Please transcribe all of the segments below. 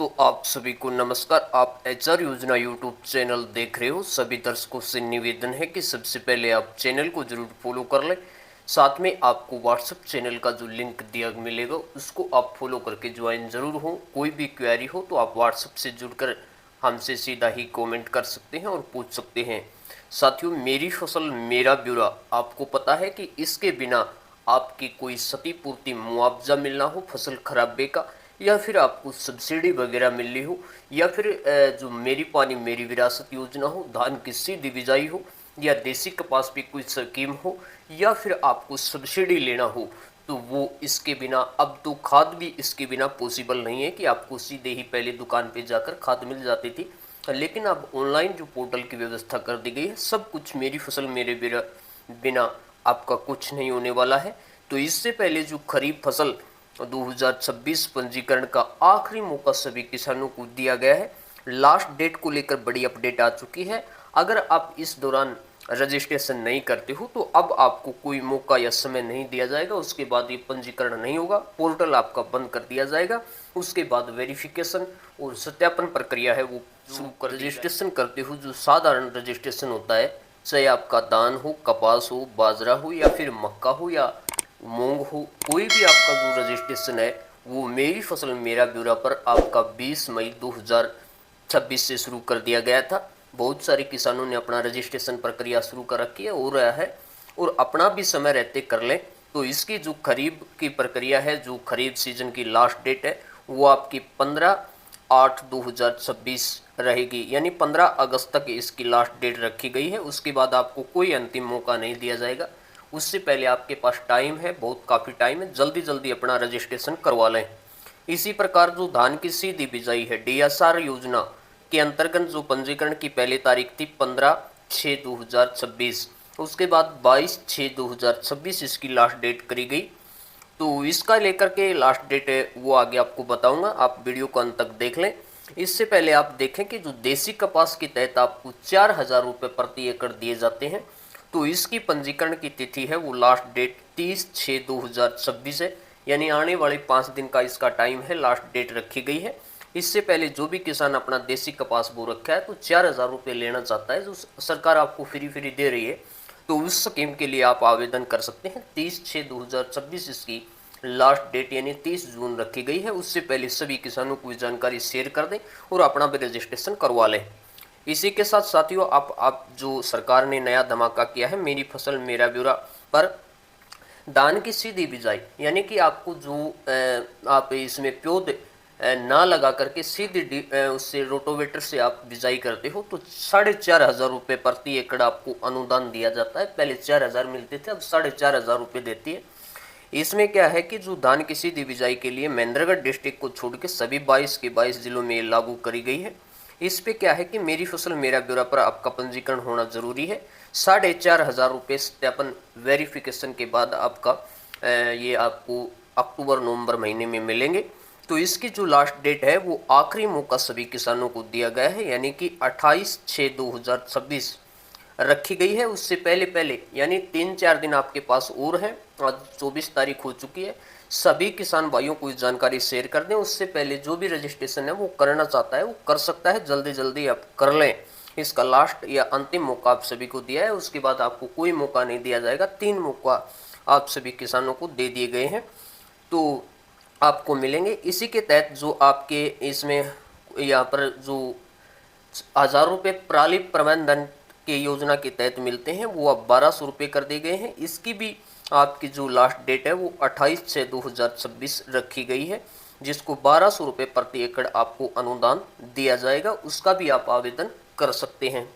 तो आप सभी को नमस्कार। आप एचआर योजना यूट्यूब चैनल देख रहे हो। सभी दर्शकों से निवेदन है कि सबसे पहले आप चैनल को जरूर फॉलो कर लें। साथ में आपको व्हाट्सएप चैनल का जो लिंक दिया मिलेगा उसको आप फॉलो करके ज्वाइन जरूर हो। कोई भी क्वेरी हो तो आप व्हाट्सएप से जुड़कर हमसे सीधा ही कमेंट कर सकते हैं और पूछ सकते हैं। साथियों, मेरी फसल मेरा ब्यौरा, आपको पता है कि इसके बिना आपकी कोई क्षतिपूर्ति मुआवजा मिलना हो फसल खराबे का, या फिर आपको सब्सिडी वगैरह मिल रही हो, या फिर जो मेरी पानी मेरी विरासत योजना हो, धान की सीधी बिजाई हो, या देसी कपास पे कोई स्कीम हो, या फिर आपको सब्सिडी लेना हो, तो वो इसके बिना, अब तो खाद भी इसके बिना पॉसिबल नहीं है कि आपको सीधे ही पहले दुकान पे जाकर खाद मिल जाती थी। लेकिन अब ऑनलाइन जो पोर्टल की व्यवस्था कर दी गई है, सब कुछ मेरी फसल मेरे बिना आपका कुछ नहीं होने वाला है। तो इससे पहले जो खरीफ फसल 2026 पंजीकरण का आखिरी मौका सभी किसानों को दिया गया है। लास्ट डेट को लेकर बड़ी अपडेट आ चुकी है। अगर आप इस दौरान रजिस्ट्रेशन नहीं करते हो तो अब आपको कोई मौका या समय नहीं दिया जाएगा। उसके बाद ये पंजीकरण नहीं होगा, पोर्टल आपका बंद कर दिया जाएगा। उसके बाद वेरिफिकेशन और सत्यापन प्रक्रिया है वो शुरू कर। रजिस्ट्रेशन करते हो जो साधारण रजिस्ट्रेशन होता है, चाहे आपका धान हो, कपास हो, बाजरा हो, या फिर मक्का हो, या मूंग हो, कोई भी आपका जो रजिस्ट्रेशन है वो मेरी फसल मेरा ब्यौरा पर आपका 20 मई 2026 से शुरू कर दिया गया था। बहुत सारे किसानों ने अपना रजिस्ट्रेशन प्रक्रिया शुरू कर रखी है, हो रहा है, और अपना भी समय रहते कर लें। तो इसकी जो खरीफ की प्रक्रिया है, जो खरीफ सीजन की लास्ट डेट है, वो आपकी 15/8/2026 रहेगी, यानी 15 अगस्त तक इसकी लास्ट डेट रखी गई है। उसके बाद आपको कोई अंतिम मौका नहीं दिया जाएगा। उससे पहले आपके पास टाइम है, बहुत काफ़ी टाइम है, जल्दी जल्दी अपना रजिस्ट्रेशन करवा लें। इसी प्रकार जो धान की सीधी बिजाई है, डीएसआर योजना के अंतर्गत जो पंजीकरण की पहली तारीख थी 15/6/2026, उसके बाद 22/6/2026 इसकी लास्ट डेट करी गई। तो इसका लेकर के लास्ट डेट है वो आगे आपको बताऊंगा, आप वीडियो को अंत तक देख लें। इससे पहले आप देखें कि जो देसी कपास के तहत आपको 4,000 रुपये प्रति एकड़ दिए जाते हैं, तो इसकी पंजीकरण की तिथि है वो लास्ट डेट 30/6/2026 है, यानी आने वाले 5 दिन का इसका टाइम है, लास्ट डेट रखी गई है। इससे पहले जो भी किसान अपना देसी कपास बो रखा है तो 4,000 रुपये लेना चाहता है, जो सरकार आपको फ्री दे रही है, तो उस स्कीम के लिए आप आवेदन कर सकते हैं। 30/6/2026 इसकी लास्ट डेट यानी 30 जून रखी गई है। उससे पहले सभी किसानों को जानकारी शेयर कर दें और अपना भी रजिस्ट्रेशन करवा लें। इसी के साथ साथियों, आप जो सरकार ने नया धमाका किया है मेरी फसल मेरा ब्यौरा पर, धान की सीधी बिजाई, यानी कि आपको जो आप इसमें प्योद ना लगा करके सीधी उससे रोटोवेटर से आप बिजाई करते हो तो 4,500 रुपये प्रति एकड़ आपको अनुदान दिया जाता है। पहले 4,000 मिलते थे, अब 4,500 रुपये देती है। इसमें क्या है कि जो धान की सीधी बिजाई के लिए महेंद्रगढ़ डिस्ट्रिक्ट को छोड़ के सभी 22 के 22 जिलों में लागू करी गई है। इस पे क्या है कि मेरी फसल मेरा ब्यौरा पर आपका पंजीकरण होना जरूरी है। 4,500 रुपये सत्यापन वेरिफिकेशन के बाद आपका ये आपको अक्टूबर-नवंबर महीने में मिलेंगे। तो इसकी जो लास्ट डेट है वो आखिरी मौका सभी किसानों को दिया गया है, यानी कि 28/6/2026 रखी गई है। उससे पहले पहले यानी 3-4 दिन आपके पास और है, आज 24 तारीख हो चुकी है। सभी किसान भाइयों को इस जानकारी शेयर कर दें। उससे पहले जो भी रजिस्ट्रेशन है वो करना चाहता है वो कर सकता है, जल्दी जल्दी आप कर लें। इसका लास्ट या अंतिम मौका आप सभी को दिया है, उसके बाद आपको कोई मौका नहीं दिया जाएगा। 3 मौका आप सभी किसानों को दे दिए गए हैं, तो आपको मिलेंगे। इसी के तहत जो आपके इसमें यहाँ पर जो 1,000 रुपये पराली प्रबंधन के योजना के तहत मिलते हैं वो अब 1,200 रुपये कर दिए गए हैं। इसकी भी आपकी जो लास्ट डेट है वो 28/6/2026 रखी गई है, जिसको 1,200 रुपये प्रति एकड़ आपको अनुदान दिया जाएगा। उसका भी आप आवेदन कर सकते हैं।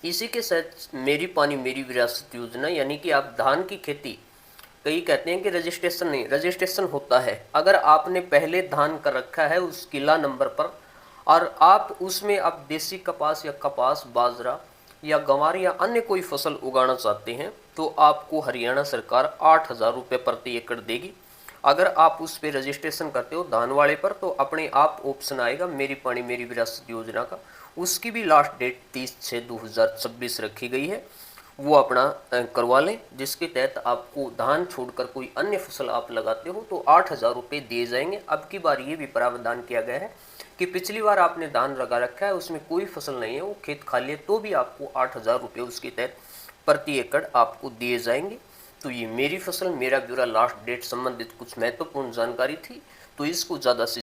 इसी के साथ मेरी पानी मेरी विरासत योजना, यानी कि आप धान की खेती, कई कहते हैं कि रजिस्ट्रेशन नहीं, रजिस्ट्रेशन होता है। अगर आपने पहले धान कर रखा है उस किला नंबर पर और आप उसमें अब देसी कपास या कपास, बाजरा या गंवार या अन्य कोई फसल उगाना चाहते हैं तो आपको हरियाणा सरकार 8,000 रुपये प्रति एकड़ देगी। अगर आप उस पर रजिस्ट्रेशन करते हो धान वाले पर तो अपने आप ऑप्शन आएगा मेरी पानी मेरी विरासत योजना का। उसकी भी लास्ट डेट 30/6/2026 रखी गई है, वो अपना करवा लें, जिसके तहत आपको धान छोड़कर कोई अन्य फसल आप लगाते हो तो 8,000 रुपये दिए जाएंगे। अब की बार ये भी प्रावधान किया गया है कि पिछली बार आपने धान लगा रखा है, उसमें कोई फसल नहीं है, वो खेत खाली है, तो भी आपको 8,000 रुपये उसके तहत प्रति एकड़ आपको दिए जाएंगे। तो ये मेरी फसल मेरा ब्यौरा लास्ट डेट संबंधित कुछ महत्वपूर्ण जानकारी थी। तो इसको ज़्यादा से